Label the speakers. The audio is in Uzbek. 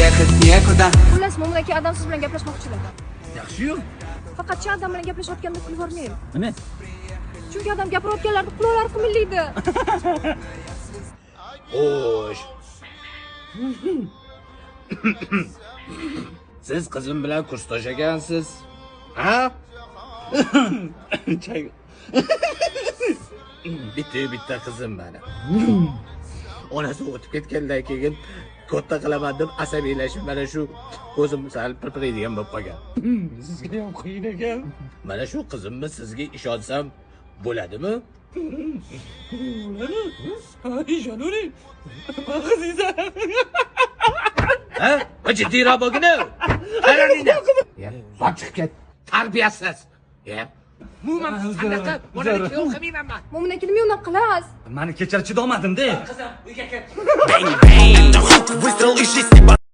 Speaker 1: приехать некуда.
Speaker 2: Xullas, Mo'min aka adam siz bilan gaplashmoqchilar.
Speaker 3: Yaxshi-yu.
Speaker 2: Faqat chi adam bilan gaplashayotganda kulib yubormaydi.
Speaker 3: Nima?
Speaker 2: Chunki adam gapirayotganlarida quloqlari qimillaydi.
Speaker 3: Xo'sh. Siz qizim bilan kursdosh ekansiz. Ha? Bitta qizim mana. Onasi o'tib ketgandan keyin katta qilaman deb asabiylashib mana shu ko'zim sal pirpiraydigan bo'lib qolgan. Sizga ham qiyin ekan. Mana shu qizimni sizga ishonsam bo'ladimi? Bo'ladi. Ha, ishonavering. Qizingiz. Ha? Jiddiyroq bo'lgin-a. Qaranglar. Ya, chiqib ket. Tarbiyasiz. Ya. Umuman qanaqa bolani yo'q qilmayman.
Speaker 2: Mo'min aka nima unaqa qilasiz?
Speaker 4: Mani kechira chidolmadim-da.
Speaker 3: Qizim, uyga ket.
Speaker 5: Выстрел из 6